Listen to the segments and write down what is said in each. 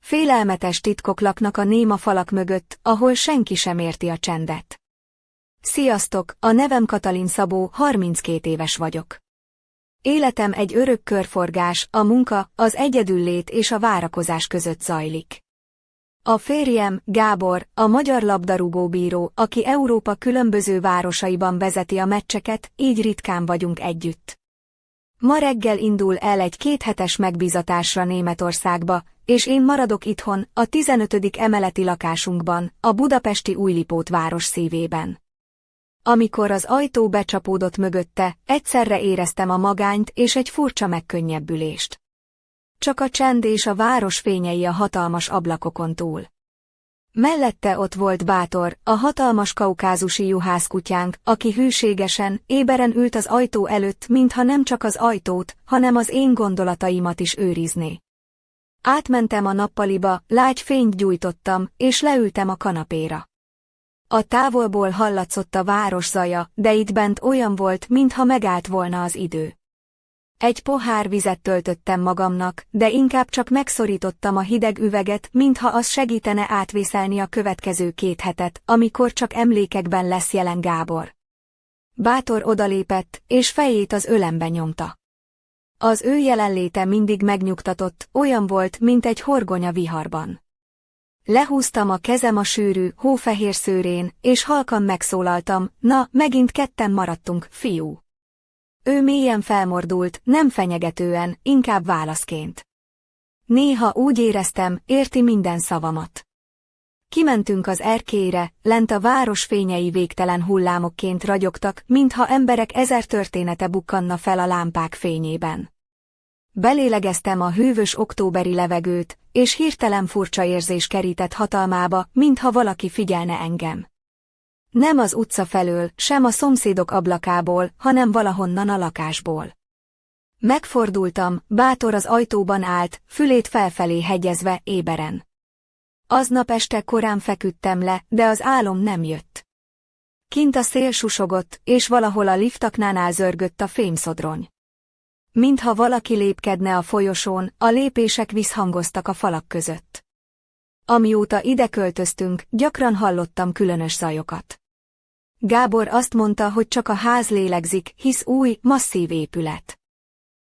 Félelmetes titkok laknak a néma falak mögött, ahol senki sem érti a csendet. Sziasztok, a nevem Katalin Szabó, 32 éves vagyok. Életem egy örök körforgás, a munka, az egyedüllét és a várakozás között zajlik. A férjem, Gábor, a magyar labdarúgóbíró, aki Európa különböző városaiban vezeti a meccseket, így ritkán vagyunk együtt. Ma reggel indul el egy 2 hetes megbízatásra Németországba, és én maradok itthon, a 15. emeleti lakásunkban, a budapesti Újlipót város szívében. Amikor az ajtó becsapódott mögötte, egyszerre éreztem a magányt és egy furcsa megkönnyebbülést. Csak a csend és a város fényei a hatalmas ablakokon túl. Mellette ott volt Bátor, a hatalmas kaukázusi juhászkutyánk, aki hűségesen, éberen ült az ajtó előtt, mintha nem csak az ajtót, hanem az én gondolataimat is őrizné. Átmentem a nappaliba, lágy fényt gyújtottam, és leültem a kanapéra. A távolból hallatszott a város zaja, de itt bent olyan volt, mintha megállt volna az idő. Egy pohár vizet töltöttem magamnak, de inkább csak megszorítottam a hideg üveget, mintha az segítene átvészelni a következő 2 hetet, amikor csak emlékekben lesz jelen Gábor. Bátor odalépett, és fejét az ölembe nyomta. Az ő jelenléte mindig megnyugtatott, olyan volt, mint egy horgony a viharban. Lehúztam a kezem a sűrű, hófehér szőrén, és halkan megszólaltam, na, megint ketten maradtunk, fiú. Ő mélyen felmordult, nem fenyegetően, inkább válaszként. Néha úgy éreztem, érti minden szavamat. Kimentünk az erkélyre, lent a város fényei végtelen hullámokként ragyogtak, mintha emberek 1000 története bukkanna fel a lámpák fényében. Belélegeztem a hűvös októberi levegőt, és hirtelen furcsa érzés kerített hatalmába, mintha valaki figyelne engem. Nem az utca felől, sem a szomszédok ablakából, hanem valahonnan a lakásból. Megfordultam, Bátor az ajtóban állt, fülét felfelé hegyezve, éberen. Aznap este korán feküdtem le, de az álom nem jött. Kint a szél susogott, és valahol a liftaknánál zörgött a fémszodrony. Mintha valaki lépkedne a folyosón, a lépések visszhangoztak a falak között. Amióta ide költöztünk, gyakran hallottam különös zajokat. Gábor azt mondta, hogy csak a ház lélegzik, hisz új, masszív épület.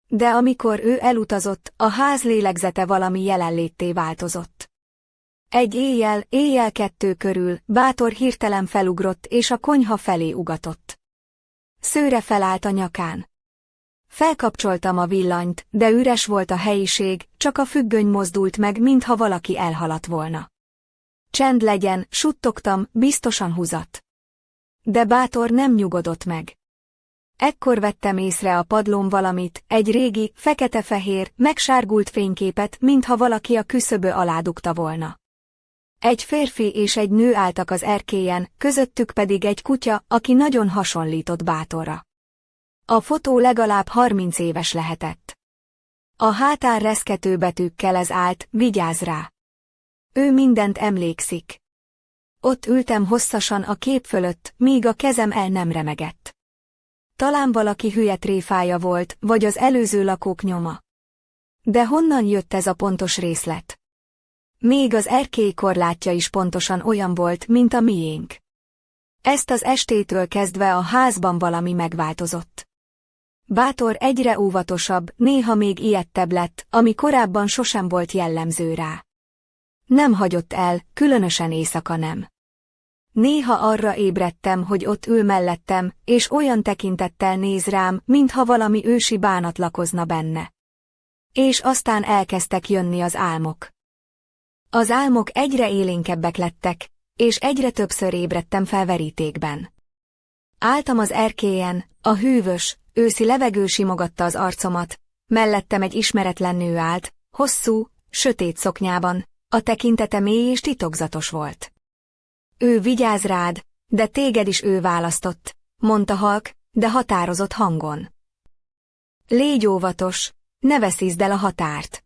De amikor ő elutazott, a ház lélegzete valami jelenlétté változott. Egy éjjel 2 körül, Bátor hirtelen felugrott és a konyha felé ugatott. Szőre felállt a nyakán. Felkapcsoltam a villanyt, de üres volt a helyiség, csak a függöny mozdult meg, mintha valaki elhaladt volna. Csend legyen, suttogtam, biztosan húzat. De Bátor nem nyugodott meg. Ekkor vettem észre a padlón valamit, egy régi, fekete-fehér, megsárgult fényképet, mintha valaki a küszöbö alá dugta volna. Egy férfi és egy nő álltak az erkélyen, közöttük pedig egy kutya, aki nagyon hasonlított Bátorra. A fotó legalább 30 éves lehetett. A hátán reszkető betűkkel ez állt, vigyázz rá. Ő mindent emlékszik. Ott ültem hosszasan a kép fölött, míg a kezem el nem remegett. Talán valaki hülye tréfája volt, vagy az előző lakók nyoma. De honnan jött ez a pontos részlet? Még az erkély korlátja is pontosan olyan volt, mint a miénk. Ezt az estétől kezdve a házban valami megváltozott. Bátor egyre óvatosabb, néha még ijedtebb lett, ami korábban sosem volt jellemző rá. Nem hagyott el, különösen éjszaka nem. Néha arra ébredtem, hogy ott ül mellettem, és olyan tekintettel néz rám, mintha valami ősi bánat lakozna benne. És aztán elkezdtek jönni az álmok. Az álmok egyre élénkebbek lettek, és egyre többször ébredtem fel verítékben. Álltam az erkélyen, a hűvös, őszi levegő simogatta az arcomat, mellettem egy ismeretlen nő állt, hosszú, sötét szoknyában, a tekintete mély és titokzatos volt. Ő vigyáz rád, de téged is ő választott, mondta halk, de határozott hangon. Légy óvatos, ne veszítsd el a határt.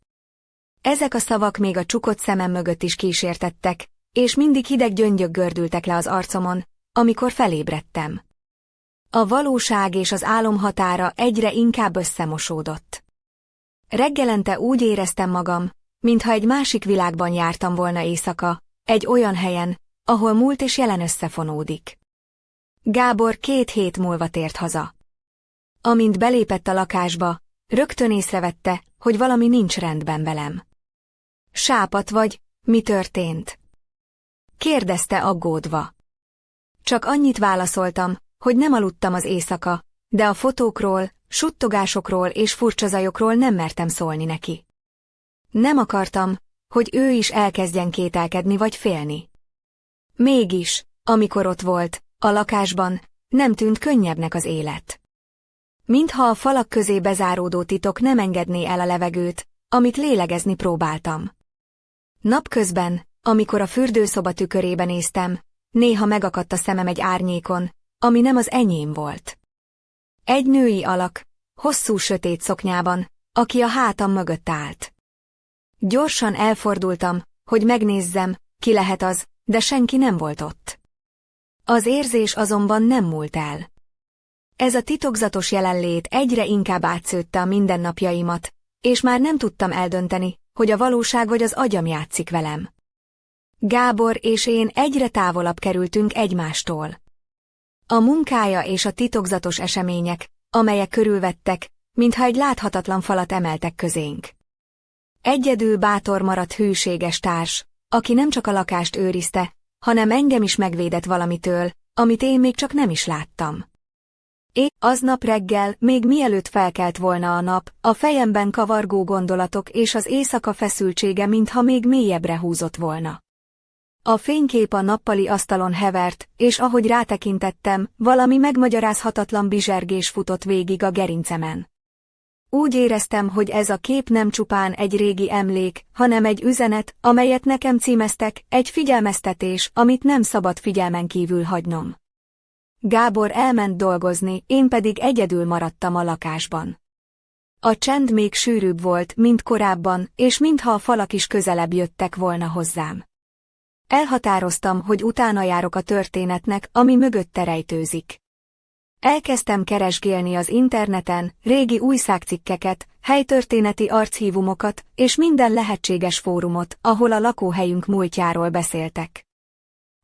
Ezek a szavak még a csukott szemem mögött is kísértettek, és mindig hideg gyöngyök gördültek le az arcomon, amikor felébredtem. A valóság és az álom határa egyre inkább összemosódott. Reggelente úgy éreztem magam, Mintha egy másik világban jártam volna éjszaka, egy olyan helyen, ahol múlt és jelen összefonódik. Gábor 2 hét múlva tért haza. Amint belépett a lakásba, rögtön észrevette, hogy valami nincs rendben velem. Sápadt vagy, mi történt? Kérdezte aggódva. Csak annyit válaszoltam, hogy nem aludtam az éjszaka, de a fotókról, suttogásokról és furcsa zajokról nem mertem szólni neki. Nem akartam, hogy ő is elkezdjen kételkedni vagy félni. Mégis, amikor ott volt, a lakásban, nem tűnt könnyebbnek az élet. Mintha a falak közé bezáródó titok nem engedné el a levegőt, amit lélegezni próbáltam. Napközben, amikor a fürdőszoba tükörébe néztem, néha megakadt a szemem egy árnyékon, ami nem az enyém volt. Egy női alak, hosszú sötét szoknyában, aki a hátam mögött állt. Gyorsan elfordultam, hogy megnézzem, ki lehet az, de senki nem volt ott. Az érzés azonban nem múlt el. Ez a titokzatos jelenlét egyre inkább átszőtte a mindennapjaimat, és már nem tudtam eldönteni, hogy a valóság vagy az agyam játszik velem. Gábor és én egyre távolabb kerültünk egymástól. A munkája és a titokzatos események, amelyek körülvettek, mintha egy láthatatlan falat emeltek közénk. Egyedül Bátor maradt hűséges társ, aki nem csak a lakást őrizte, hanem engem is megvédett valamitől, amit én még csak nem is láttam. Aznap reggel, még mielőtt felkelt volna a nap, a fejemben kavargó gondolatok és az éjszaka feszültsége mintha még mélyebbre húzott volna. A fénykép a nappali asztalon hevert, és ahogy rátekintettem, valami megmagyarázhatatlan bizsergés futott végig a gerincemen. Úgy éreztem, hogy ez a kép nem csupán egy régi emlék, hanem egy üzenet, amelyet nekem címeztek, egy figyelmeztetés, amit nem szabad figyelmen kívül hagynom. Gábor elment dolgozni, én pedig egyedül maradtam a lakásban. A csend még sűrűbb volt, mint korábban, és mintha a falak is közelebb jöttek volna hozzám. Elhatároztam, hogy utána járok a történetnek, ami mögötte rejtőzik. Elkezdtem keresgélni az interneten, régi újságcikkeket, helytörténeti archívumokat, és minden lehetséges fórumot, ahol a lakóhelyünk múltjáról beszéltek.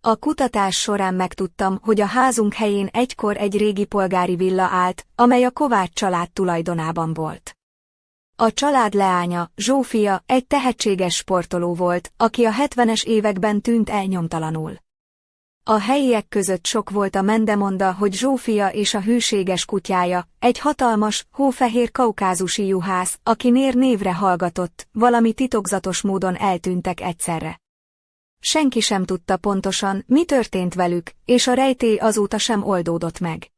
A kutatás során megtudtam, hogy a házunk helyén egykor egy régi polgári villa állt, amely a Kovács család tulajdonában volt. A család leánya, Zsófia, egy tehetséges sportoló volt, aki a 70-es években tűnt el nyomtalanul. A helyiek között sok volt a mendemonda, hogy Zsófia és a hűséges kutyája, egy hatalmas, hófehér kaukázusi juhász, aki névre hallgatott, valami titokzatos módon eltűntek egyszerre. Senki sem tudta pontosan, mi történt velük, és a rejtély azóta sem oldódott meg.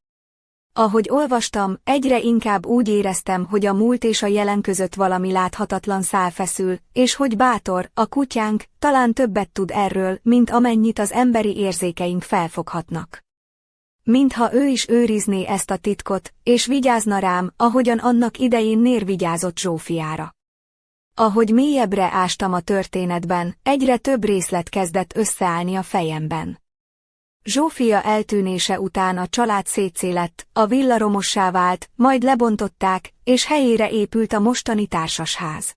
Ahogy olvastam, egyre inkább úgy éreztem, hogy a múlt és a jelen között valami láthatatlan szál feszül, és hogy Bátor, a kutyánk, talán többet tud erről, mint amennyit az emberi érzékeink felfoghatnak. Mintha ő is őrizné ezt a titkot, és vigyázna rám, ahogyan annak idején Nér vigyázott Zsófiára. Ahogy mélyebbre ástam a történetben, egyre több részlet kezdett összeállni a fejemben. Zsófia eltűnése után a család szétszélett, a villa romossá vált, majd lebontották, és helyére épült a mostani társasház.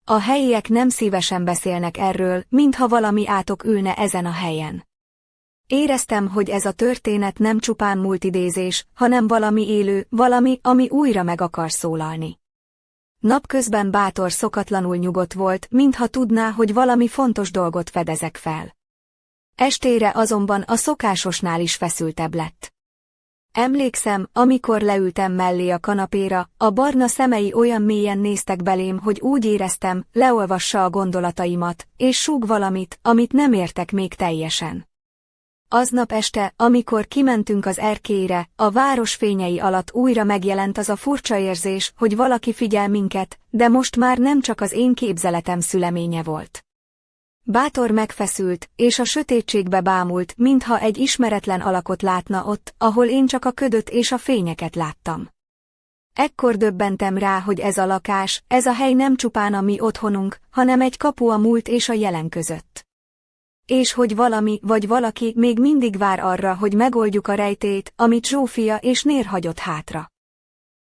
A helyiek nem szívesen beszélnek erről, mintha valami átok ülne ezen a helyen. Éreztem, hogy ez a történet nem csupán múltidézés, hanem valami élő, valami, ami újra meg akar szólalni. Napközben Bátor szokatlanul nyugodt volt, mintha tudná, hogy valami fontos dolgot fedezek fel. Estére azonban a szokásosnál is feszültebb lett. Emlékszem, amikor leültem mellé a kanapéra, a barna szemei olyan mélyen néztek belém, hogy úgy éreztem, leolvassa a gondolataimat, és súg valamit, amit nem értek még teljesen. Aznap este, amikor kimentünk az erkélyre, a város fényei alatt újra megjelent az a furcsa érzés, hogy valaki figyel minket, de most már nem csak az én képzeletem szüleménye volt. Bátor megfeszült, és a sötétségbe bámult, mintha egy ismeretlen alakot látna ott, ahol én csak a ködöt és a fényeket láttam. Ekkor döbbentem rá, hogy ez a lakás, ez a hely nem csupán a mi otthonunk, hanem egy kapu a múlt és a jelen között. És hogy valami vagy valaki még mindig vár arra, hogy megoldjuk a rejtélyt, amit Zsófia és Nér hagyott hátra.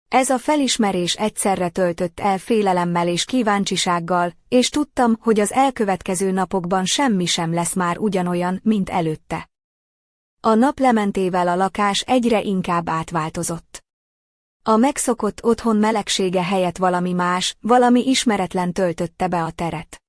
Ez a felismerés egyszerre töltött el félelemmel és kíváncsisággal, és tudtam, hogy az elkövetkező napokban semmi sem lesz már ugyanolyan, mint előtte. A naplementével a lakás egyre inkább átváltozott. A megszokott otthon melegsége helyett valami más, valami ismeretlen töltötte be a teret.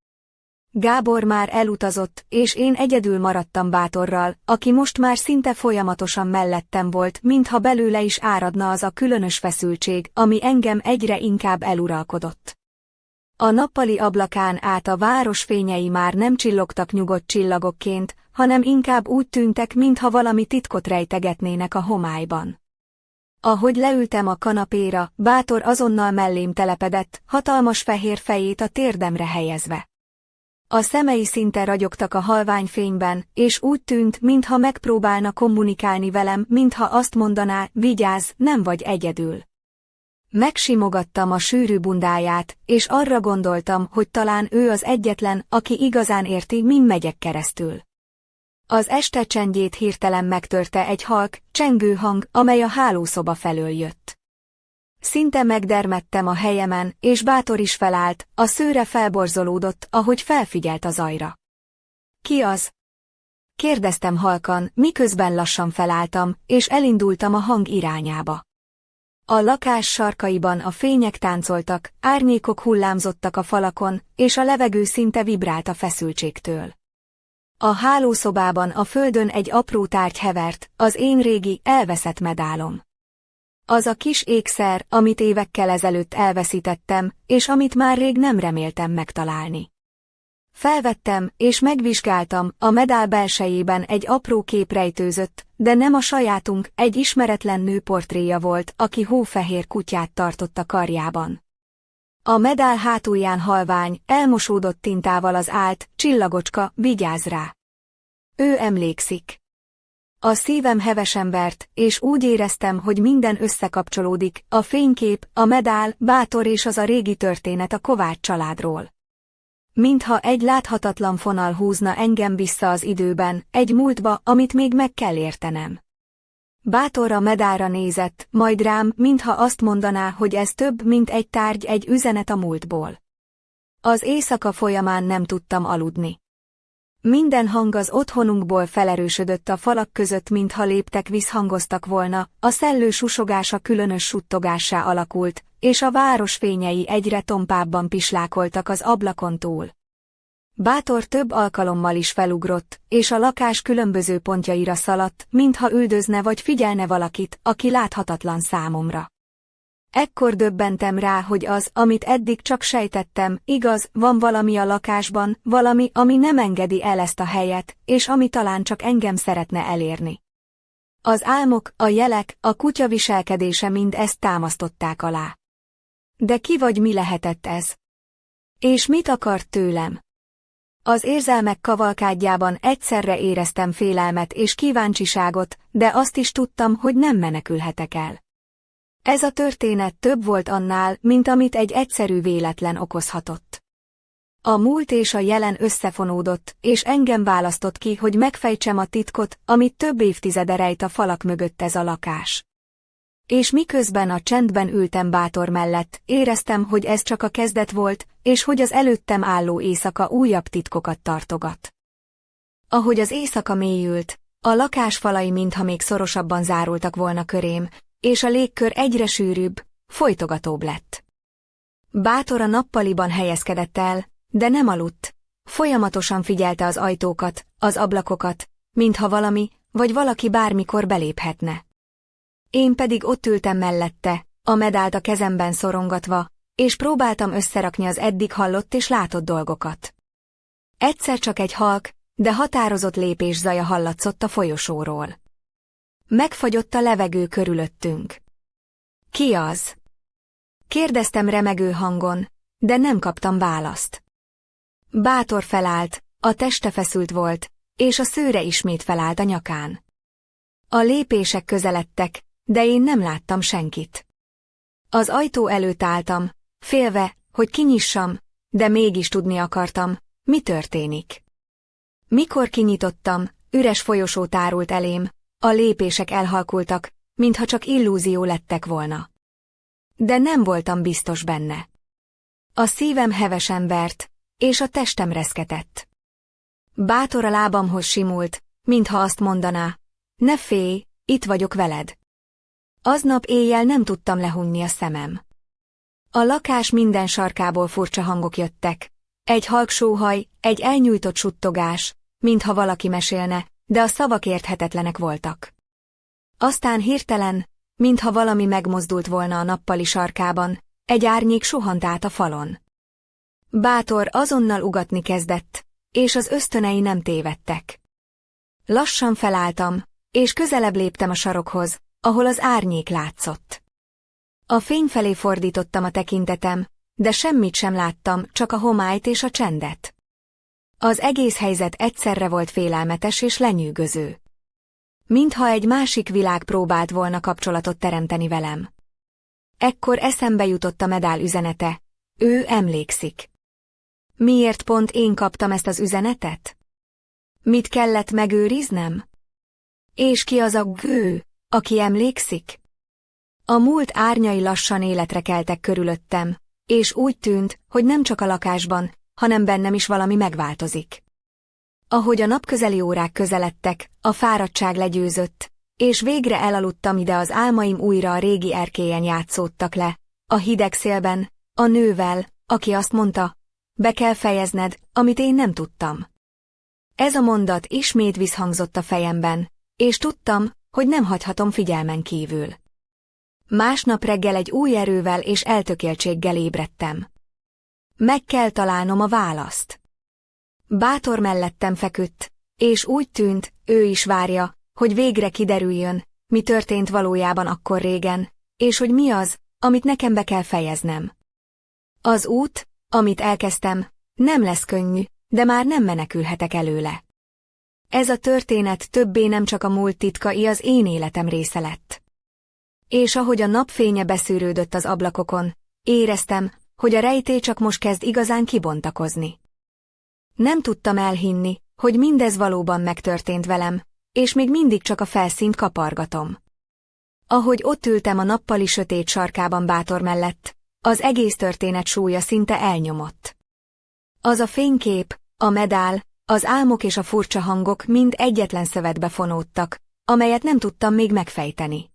Gábor már elutazott, és én egyedül maradtam Bátorral, aki most már szinte folyamatosan mellettem volt, mintha belőle is áradna az a különös feszültség, ami engem egyre inkább eluralkodott. A nappali ablakán át a város fényei már nem csillogtak nyugodt csillagokként, hanem inkább úgy tűntek, mintha valami titkot rejtegetnének a homályban. Ahogy leültem a kanapéra, Bátor azonnal mellém telepedett, hatalmas fehér fejét a térdemre helyezve. A szemei szinte ragyogtak a halvány fényben, és úgy tűnt, mintha megpróbálna kommunikálni velem, mintha azt mondaná, vigyázz, nem vagy egyedül. Megsimogattam a sűrű bundáját, és arra gondoltam, hogy talán ő az egyetlen, aki igazán érti, min megyek keresztül. Az este csendjét hirtelen megtörte egy halk, csengő hang, amely a hálószoba felől jött. Szinte megdermedtem a helyemen, és Bátor is felállt, a szőre felborzolódott, ahogy felfigyelt a zajra. Ki az? Kérdeztem halkan, miközben lassan felálltam, és elindultam a hang irányába. A lakás sarkaiban a fények táncoltak, árnyékok hullámzottak a falakon, és a levegő szinte vibrált a feszültségtől. A hálószobában a földön egy apró tárgy hevert, az én régi, elveszett medálom. Az a kis ékszer, amit évekkel ezelőtt elveszítettem, és amit már rég nem reméltem megtalálni. Felvettem, és megvizsgáltam, a medál belsejében egy apró kép rejtőzött, de nem a sajátunk, egy ismeretlen nő portréja volt, aki hófehér kutyát tartott a karjában. A medál hátulján halvány, elmosódott tintával az állt, csillagocska, vigyázz rá. Ő emlékszik. A szívem hevesen vert, és úgy éreztem, hogy minden összekapcsolódik, a fénykép, a medál, Bátor és az a régi történet a Kovács családról. Mintha egy láthatatlan fonal húzna engem vissza az időben, egy múltba, amit még meg kell értenem. Bátor a medálra nézett, majd rám, mintha azt mondaná, hogy ez több, mint egy tárgy, egy üzenet a múltból. Az éjszaka folyamán nem tudtam aludni. Minden hang az otthonunkból felerősödött a falak között, mintha léptek visszhangoztak volna, a szellő susogása különös suttogássá alakult, és a város fényei egyre tompábban pislákoltak az ablakon túl. Bátor több alkalommal is felugrott, és a lakás különböző pontjaira szaladt, mintha üldözne vagy figyelne valakit, aki láthatatlan számomra. Ekkor döbbentem rá, hogy az, amit eddig csak sejtettem, igaz, van valami a lakásban, valami, ami nem engedi el ezt a helyet, és ami talán csak engem szeretne elérni. Az álmok, a jelek, a kutya viselkedése mind ezt támasztották alá. De ki vagy mi lehetett ez? És mit akart tőlem? Az érzelmek kavalkádjában egyszerre éreztem félelmet és kíváncsiságot, de azt is tudtam, hogy nem menekülhetek el. Ez a történet több volt annál, mint amit egy egyszerű véletlen okozhatott. A múlt és a jelen összefonódott, és engem választott ki, hogy megfejtsem a titkot, amit több évtizede rejt a falak mögött ez a lakás. És miközben a csendben ültem Bátor mellett, éreztem, hogy ez csak a kezdet volt, és hogy az előttem álló éjszaka újabb titkokat tartogat. Ahogy az éjszaka mélyült, a lakás falai mintha még szorosabban zárultak volna körém, és a légkör egyre sűrűbb, folytogatóbb lett. Bátor a nappaliban helyezkedett el, de nem aludt, folyamatosan figyelte az ajtókat, az ablakokat, mintha valami, vagy valaki bármikor beléphetne. Én pedig ott ültem mellette, a medált a kezemben szorongatva, és próbáltam összerakni az eddig hallott és látott dolgokat. Egyszer csak egy halk, de határozott lépés zaja hallatszott a folyosóról. Megfagyott a levegő körülöttünk. Ki az? Kérdeztem remegő hangon, de nem kaptam választ. Bátor felállt, a teste feszült volt, és a szőre ismét felállt a nyakán. A lépések közeledtek, de én nem láttam senkit. Az ajtó előtt álltam, félve, hogy kinyissam, de mégis tudni akartam, mi történik. Mikor kinyitottam, üres folyosó tárult elém, a lépések elhalkultak, mintha csak illúzió lettek volna. De nem voltam biztos benne. A szívem hevesen vert, és a testem reszketett. Bátor a lábamhoz simult, mintha azt mondaná, ne félj, itt vagyok veled. Aznap éjjel nem tudtam lehunni a szemem. A lakás minden sarkából furcsa hangok jöttek. Egy halk sóhaj, egy elnyújtott suttogás, mintha valaki mesélne, de a szavak érthetetlenek voltak. Aztán hirtelen, mintha valami megmozdult volna a nappali sarkában, egy árnyék suhant át a falon. Bátor azonnal ugatni kezdett, és az ösztönei nem tévedtek. Lassan felálltam, és közelebb léptem a sarokhoz, ahol az árnyék látszott. A fény felé fordítottam a tekintetem, de semmit sem láttam, csak a homályt és a csendet. Az egész helyzet egyszerre volt félelmetes és lenyűgöző. Mintha egy másik világ próbált volna kapcsolatot teremteni velem. Ekkor eszembe jutott a medál üzenete, ő emlékszik. Miért pont én kaptam ezt az üzenetet? Mit kellett megőriznem? És ki az a gő, aki emlékszik? A múlt árnyai lassan életre keltek körülöttem, és úgy tűnt, hogy nem csak a lakásban, hanem bennem is valami megváltozik. Ahogy a napközeli órák közeledtek, a fáradtság legyőzött, és végre elaludtam, ide az álmaim újra a régi erkélyen játszódtak le, a hideg szélben, a nővel, aki azt mondta, be kell fejezned, amit én nem tudtam. Ez a mondat ismét visszhangzott a fejemben, és tudtam, hogy nem hagyhatom figyelmen kívül. Másnap reggel egy új erővel és eltökéltséggel ébredtem. Meg kell találnom a választ. Bátor mellettem feküdt, és úgy tűnt, ő is várja, hogy végre kiderüljön, mi történt valójában akkor régen, és hogy mi az, amit nekem be kell fejeznem. Az út, amit elkezdtem, nem lesz könnyű, de már nem menekülhetek előle. Ez a történet többé nem csak a múlt titkai, az én életem része lett. És ahogy a napfénye beszűrődött az ablakokon, éreztem, hogy a rejtély csak most kezd igazán kibontakozni. Nem tudtam elhinni, hogy mindez valóban megtörtént velem, és még mindig csak a felszínt kapargatom. Ahogy ott ültem a nappali sötét sarkában Bátor mellett, az egész történet súlya szinte elnyomott. Az a fénykép, a medál, az álmok és a furcsa hangok mind egyetlen szövetbe fonódtak, amelyet nem tudtam még megfejteni.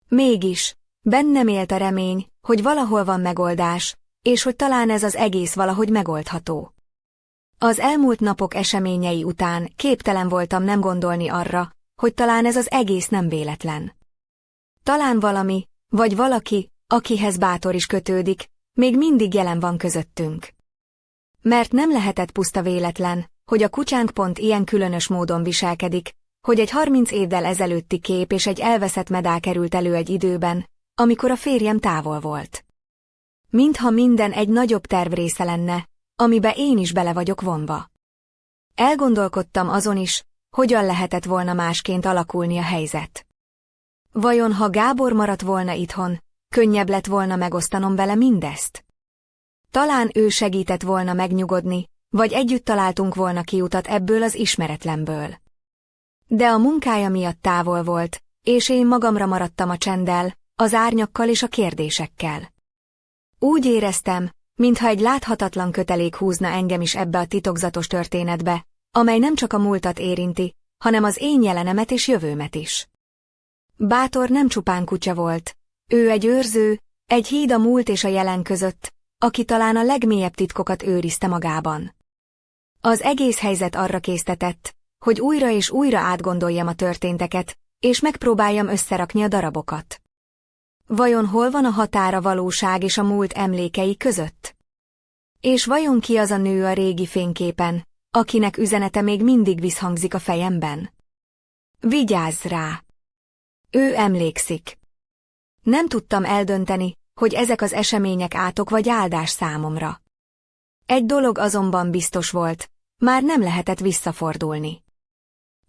Mégis, bennem élt a remény, hogy valahol van megoldás, és hogy talán ez az egész valahogy megoldható. Az elmúlt napok eseményei után képtelen voltam nem gondolni arra, hogy talán ez az egész nem véletlen. Talán valami, vagy valaki, akihez Bátor is kötődik, még mindig jelen van közöttünk. Mert nem lehetett puszta véletlen, hogy a kutyánk pont ilyen különös módon viselkedik, hogy egy 30 évvel ezelőtti kép és egy elveszett medál került elő egy időben, amikor a férjem távol volt. Mintha minden egy nagyobb terv része lenne, amibe én is bele vagyok vonva. Elgondolkodtam azon is, hogyan lehetett volna másként alakulni a helyzet. Vajon ha Gábor maradt volna itthon, könnyebb lett volna megosztanom vele mindezt? Talán ő segített volna megnyugodni, vagy együtt találtunk volna kiutat ebből az ismeretlenből. De a munkája miatt távol volt, és én magamra maradtam a csenddel, az árnyakkal és a kérdésekkel. Úgy éreztem, mintha egy láthatatlan kötelék húzna engem is ebbe a titokzatos történetbe, amely nem csak a múltat érinti, hanem az én jelenemet és jövőmet is. Bátor nem csupán kutya volt, ő egy őrző, egy híd a múlt és a jelen között, aki talán a legmélyebb titkokat őrizte magában. Az egész helyzet arra késztetett, hogy újra és újra átgondoljam a történteket, és megpróbáljam összerakni a darabokat. Vajon hol van a határ a valóság és a múlt emlékei között? És vajon ki az a nő a régi fényképen, akinek üzenete még mindig visszhangzik a fejemben? Vigyázz rá! Ő emlékszik. Nem tudtam eldönteni, hogy ezek az események átok vagy áldás számomra. Egy dolog azonban biztos volt, már nem lehetett visszafordulni.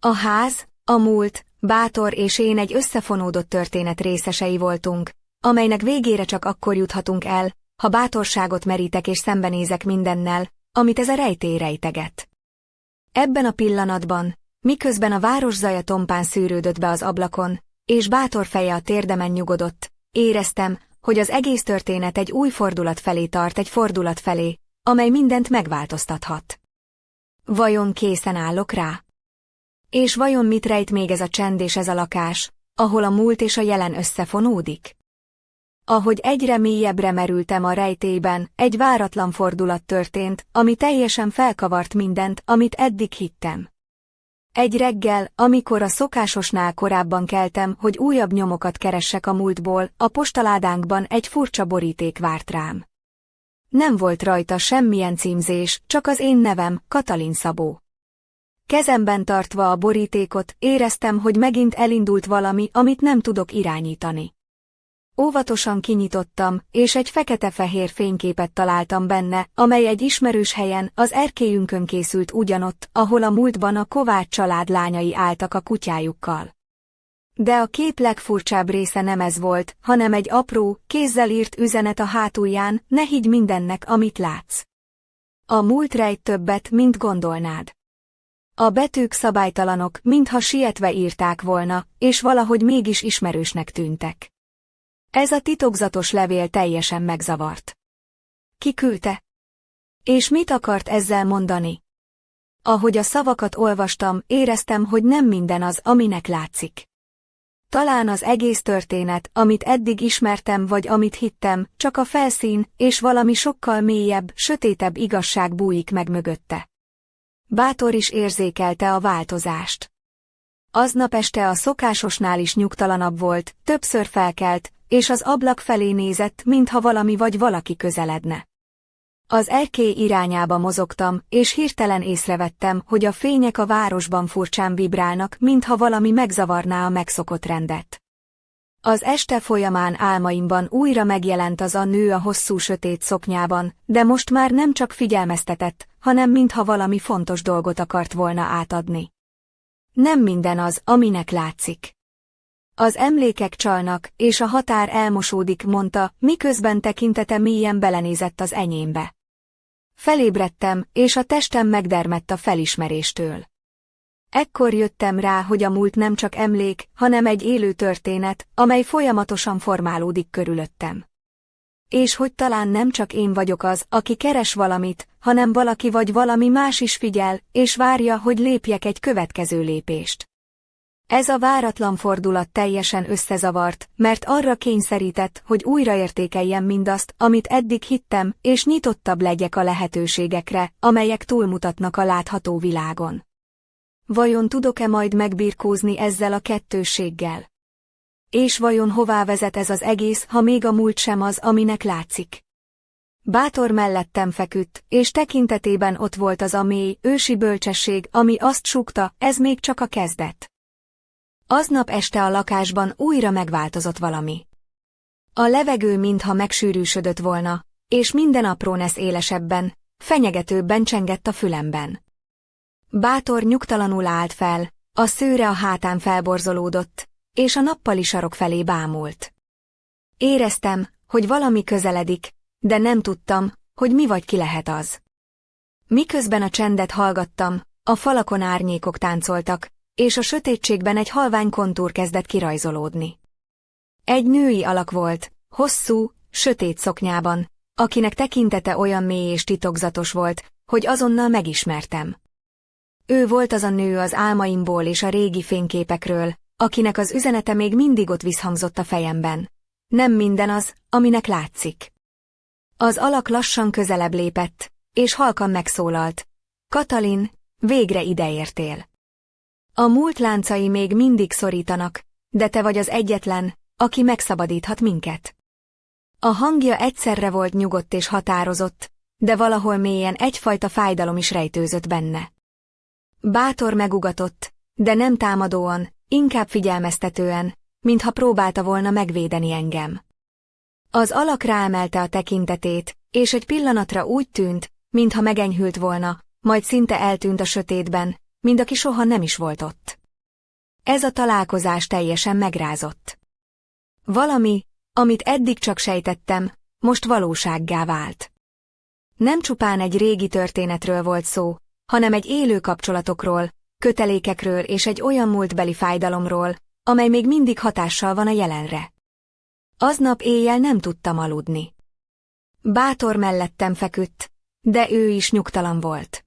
A ház, a múlt, Bátor és én egy összefonódott történet részesei voltunk, amelynek végére csak akkor juthatunk el, ha bátorságot merítek és szembenézek mindennel, amit ez a rejtély rejteget. Ebben a pillanatban, miközben a város zaja tompán szűrődött be az ablakon, és Bátor feje a térdemen nyugodott, éreztem, hogy az egész történet egy új fordulat felé tart, egy fordulat felé, amely mindent megváltoztathat. Vajon készen állok rá? És vajon mit rejt még ez a csend és ez a lakás, ahol a múlt és a jelen összefonódik? Ahogy egyre mélyebbre merültem a rejtélyben, egy váratlan fordulat történt, ami teljesen felkavart mindent, amit eddig hittem. Egy reggel, amikor a szokásosnál korábban keltem, hogy újabb nyomokat keressek a múltból, a postaládánkban egy furcsa boríték várt rám. Nem volt rajta semmilyen címzés, csak az én nevem, Katalin Szabó. Kezemben tartva a borítékot, éreztem, hogy megint elindult valami, amit nem tudok irányítani. Óvatosan kinyitottam, és egy fekete-fehér fényképet találtam benne, amely egy ismerős helyen, az erkélyünkön készült ugyanott, ahol a múltban a Kovács család lányai álltak a kutyájukkal. De a kép legfurcsább része nem ez volt, hanem egy apró, kézzel írt üzenet a hátulján: ne higgy mindennek, amit látsz. A múlt rejt többet, mint gondolnád. A betűk szabálytalanok, mintha sietve írták volna, és valahogy mégis ismerősnek tűntek. Ez a titokzatos levél teljesen megzavart. Ki küldte? És mit akart ezzel mondani? Ahogy a szavakat olvastam, éreztem, hogy nem minden az, aminek látszik. Talán az egész történet, amit eddig ismertem vagy amit hittem, csak a felszín, és valami sokkal mélyebb, sötétebb igazság bújik meg mögötte. Bátor is érzékelte a változást. Aznap este a szokásosnál is nyugtalanabb volt, többször felkelt, és az ablak felé nézett, mintha valami vagy valaki közeledne. Az erkély irányába mozogtam, és hirtelen észrevettem, hogy a fények a városban furcsán vibrálnak, mintha valami megzavarná a megszokott rendet. Az este folyamán álmaimban újra megjelent az a nő a hosszú sötét szoknyában, de most már nem csak figyelmeztetett, hanem mintha valami fontos dolgot akart volna átadni. Nem minden az, aminek látszik. Az emlékek csalnak, és a határ elmosódik, mondta, miközben tekintete mélyen belenézett az enyémbe. Felébredtem, és a testem megdermedt a felismeréstől. Ekkor jöttem rá, hogy a múlt nem csak emlék, hanem egy élő történet, amely folyamatosan formálódik körülöttem. És hogy talán nem csak én vagyok az, aki keres valamit, hanem valaki vagy valami más is figyel, és várja, hogy lépjek egy következő lépést. Ez a váratlan fordulat teljesen összezavart, mert arra kényszerített, hogy újraértékeljem mindazt, amit eddig hittem, és nyitottabb legyek a lehetőségekre, amelyek túlmutatnak a látható világon. Vajon tudok-e majd megbirkózni ezzel a kettősséggel? És vajon hová vezet ez az egész, ha még a múlt sem az, aminek látszik? Bátor mellettem feküdt, és tekintetében ott volt az a mély, ősi bölcsesség, ami azt súgta, ez még csak a kezdet. Aznap este a lakásban újra megváltozott valami. A levegő mintha megsűrűsödött volna, és minden aprónesz élesebben, fenyegetőbben csengett a fülemben. Bátor nyugtalanul állt fel, a szőre a hátán felborzolódott, és a nappali sarok felé bámult. Éreztem, hogy valami közeledik, de nem tudtam, hogy mi vagy ki lehet az. Miközben a csendet hallgattam, a falakon árnyékok táncoltak, és a sötétségben egy halvány kontúr kezdett kirajzolódni. Egy női alak volt, hosszú, sötét szoknyában, akinek tekintete olyan mély és titokzatos volt, hogy azonnal megismertem. Ő volt az a nő az álmaimból és a régi fényképekről, akinek az üzenete még mindig ott visszhangzott a fejemben. Nem minden az, aminek látszik. Az alak lassan közelebb lépett, és halkan megszólalt. Katalin, végre ideértél. A múlt láncai még mindig szorítanak, de te vagy az egyetlen, aki megszabadíthat minket. A hangja egyszerre volt nyugodt és határozott, de valahol mélyen egyfajta fájdalom is rejtőzött benne. Bátor megugatott, de nem támadóan, inkább figyelmeztetően, mintha próbálta volna megvédeni engem. Az alak ráemelte a tekintetét, és egy pillanatra úgy tűnt, mintha megenyhült volna, majd szinte eltűnt a sötétben, mind aki soha nem is volt ott. Ez a találkozás teljesen megrázott. Valami, amit eddig csak sejtettem, most valósággá vált. Nem csupán egy régi történetről volt szó, hanem egy élő kapcsolatokról, kötelékekről és egy olyan múltbeli fájdalomról, amely még mindig hatással van a jelenre. Aznap éjjel nem tudtam aludni. Bátor mellettem feküdt, de ő is nyugtalan volt.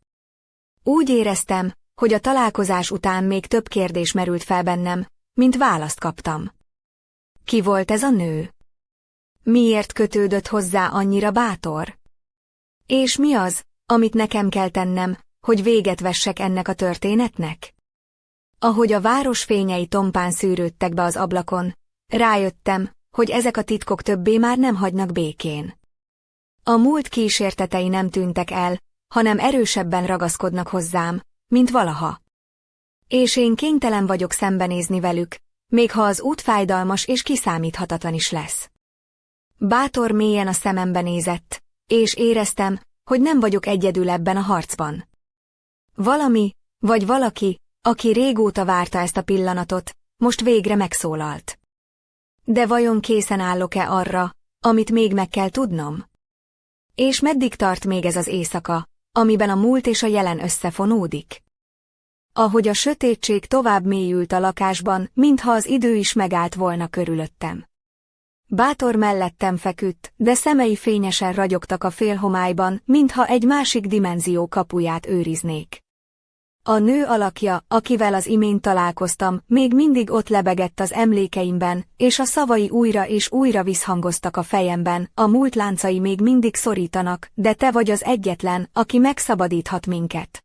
Úgy éreztem, hogy a találkozás után még több kérdés merült fel bennem, mint választ kaptam. Ki volt ez a nő? Miért kötődött hozzá annyira Bátor? És mi az, amit nekem kell tennem, hogy véget vessek ennek a történetnek? Ahogy a város fényei tompán szűrődtek be az ablakon, rájöttem, hogy ezek a titkok többé már nem hagynak békén. A múlt kísértetei nem tűntek el, hanem erősebben ragaszkodnak hozzám, mint valaha. És én kénytelen vagyok szembenézni velük, még ha az út fájdalmas és kiszámíthatatlan is lesz. Bátor mélyen a szemembe nézett, és éreztem, hogy nem vagyok egyedül ebben a harcban. Valami, vagy valaki, aki régóta várta ezt a pillanatot, most végre megszólalt. De vajon készen állok-e arra, amit még meg kell tudnom? És meddig tart még ez az éjszaka, amiben a múlt és a jelen összefonódik? Ahogy a sötétség tovább mélyült a lakásban, mintha az idő is megállt volna körülöttem. Bátor mellettem feküdt, de szemei fényesen ragyogtak a félhomályban, mintha egy másik dimenzió kapuját őriznék. A nő alakja, akivel az imént találkoztam, még mindig ott lebegett az emlékeimben, és a szavai újra és újra visszhangoztak a fejemben, a múlt láncai még mindig szorítanak, de te vagy az egyetlen, aki megszabadíthat minket.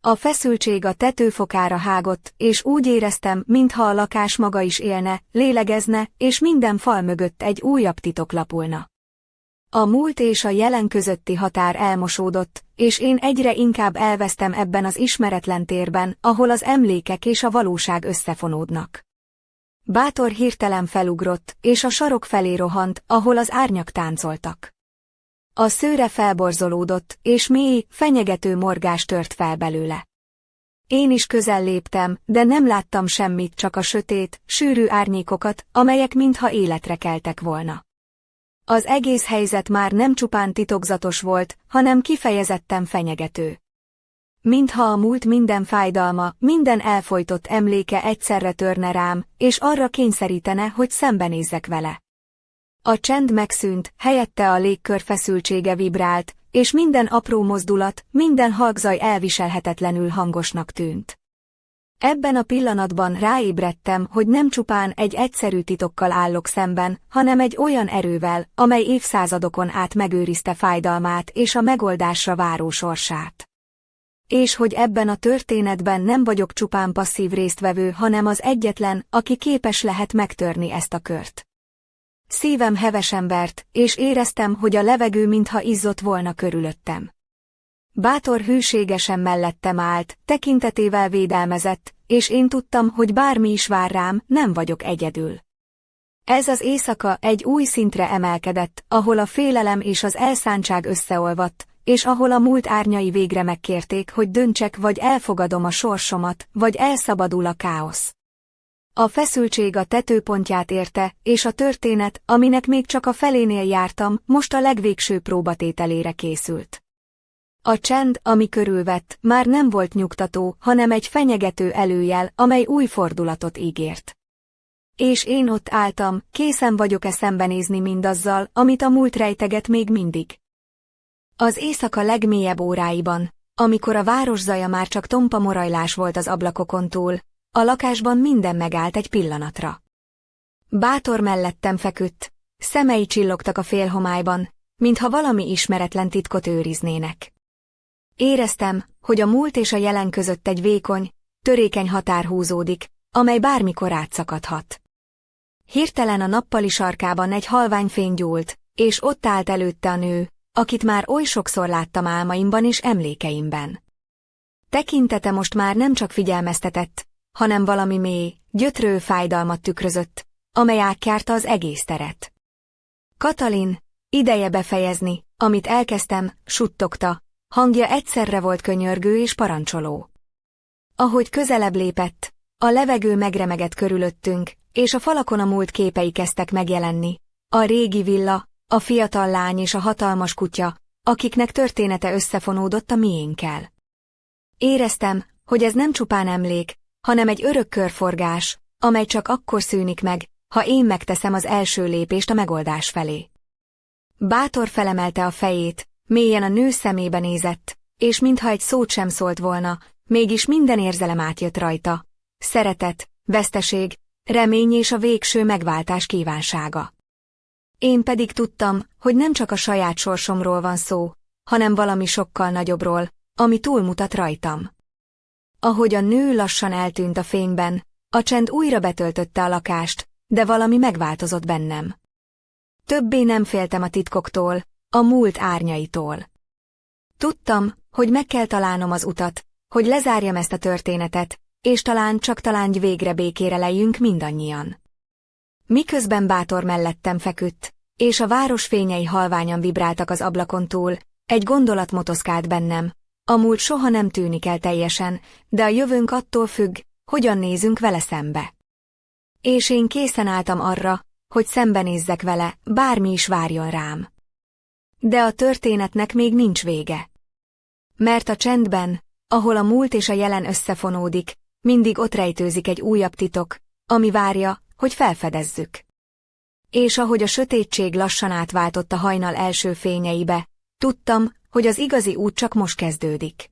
A feszültség a tetőfokára hágott, és úgy éreztem, mintha a lakás maga is élne, lélegezne, és minden fal mögött egy újabb titok lapulna. A múlt és a jelen közötti határ elmosódott, és én egyre inkább elvesztem ebben az ismeretlen térben, ahol az emlékek és a valóság összefonódnak. Bátor hirtelen felugrott, és a sarok felé rohant, ahol az árnyak táncoltak. A szőre felborzolódott, és mély, fenyegető morgás tört fel belőle. Én is közel léptem, de nem láttam semmit, csak a sötét, sűrű árnyékokat, amelyek mintha életre keltek volna. Az egész helyzet már nem csupán titokzatos volt, hanem kifejezetten fenyegető. Mintha a múlt minden fájdalma, minden elfojtott emléke egyszerre törne rám, és arra kényszerítene, hogy szembenézzek vele. A csend megszűnt, helyette a légkör feszültsége vibrált, és minden apró mozdulat, minden halkzaj elviselhetetlenül hangosnak tűnt. Ebben a pillanatban ráébredtem, hogy nem csupán egy egyszerű titokkal állok szemben, hanem egy olyan erővel, amely évszázadokon át megőrizte fájdalmát és a megoldásra váró sorsát. És hogy ebben a történetben nem vagyok csupán passzív résztvevő, hanem az egyetlen, aki képes lehet megtörni ezt a kört. Szívem hevesen vert, és éreztem, hogy a levegő mintha izzott volna körülöttem. Bátor hűségesen mellettem állt, tekintetével védelmezett, és én tudtam, hogy bármi is vár rám, nem vagyok egyedül. Ez az éjszaka egy új szintre emelkedett, ahol a félelem és az elszántság összeolvadt, és ahol a múlt árnyai végre megkérték, hogy döntsek, vagy elfogadom a sorsomat, vagy elszabadul a káosz. A feszültség a tetőpontját érte, és a történet, aminek még csak a felénél jártam, most a legvégső próbatételére készült. A csend, ami körülvett, már nem volt nyugtató, hanem egy fenyegető előjel, amely új fordulatot ígért. És én ott álltam, készen vagyok-e szembenézni mindazzal, amit a múlt rejteget még mindig. Az éjszaka legmélyebb óráiban, amikor a város zaja már csak tompa morajlás volt az ablakokon túl, a lakásban minden megállt egy pillanatra. Bátor mellettem feküdt, szemei csillogtak a félhomályban, mintha valami ismeretlen titkot őriznének. Éreztem, hogy a múlt és a jelen között egy vékony, törékeny határ húzódik, amely bármikor átszakadhat. Hirtelen a nappali sarkában egy halvány fény gyúlt, és ott állt előtte a nő, akit már oly sokszor láttam álmaimban és emlékeimben. Tekintete most már nem csak figyelmeztetett, hanem valami mély, gyötrő fájdalmat tükrözött, amely átjárta az egész teret. Katalin, ideje befejezni, amit elkezdtem, suttogta, hangja egyszerre volt könyörgő és parancsoló. Ahogy közelebb lépett, a levegő megremegett körülöttünk, és a falakon a múlt képei kezdtek megjelenni. A régi villa, a fiatal lány és a hatalmas kutya, akiknek története összefonódott a miénkkel. Éreztem, hogy ez nem csupán emlék, hanem egy örök körforgás, amely csak akkor szűnik meg, ha én megteszem az első lépést a megoldás felé. Bátor felemelte a fejét, mélyen a nő szemébe nézett, és mintha egy szót sem szólt volna, mégis minden érzelem átjött rajta. Szeretet, veszteség, remény és a végső megváltás kívánsága. Én pedig tudtam, hogy nem csak a saját sorsomról van szó, hanem valami sokkal nagyobbról, ami túlmutat rajtam. Ahogy a nő lassan eltűnt a fényben, a csend újra betöltötte a lakást, de valami megváltozott bennem. Többé nem féltem a titkoktól, a múlt árnyaitól. Tudtam, hogy meg kell találnom az utat, hogy lezárjam ezt a történetet, és talán csak talán végre békére lejjünk mindannyian. Miközben Bátor mellettem feküdt, és a város fényei halványan vibráltak az ablakon túl, egy gondolat motoszkált bennem. A múlt soha nem tűnik el teljesen, de a jövőnk attól függ, hogyan nézünk vele szembe. És én készen álltam arra, hogy szembenézzek vele, bármi is várjon rám. De a történetnek még nincs vége. Mert a csendben, ahol a múlt és a jelen összefonódik, mindig ott rejtőzik egy újabb titok, ami várja, hogy felfedezzük. És ahogy a sötétség lassan átváltott a hajnal első fényeibe, tudtam, hogy az igazi út csak most kezdődik.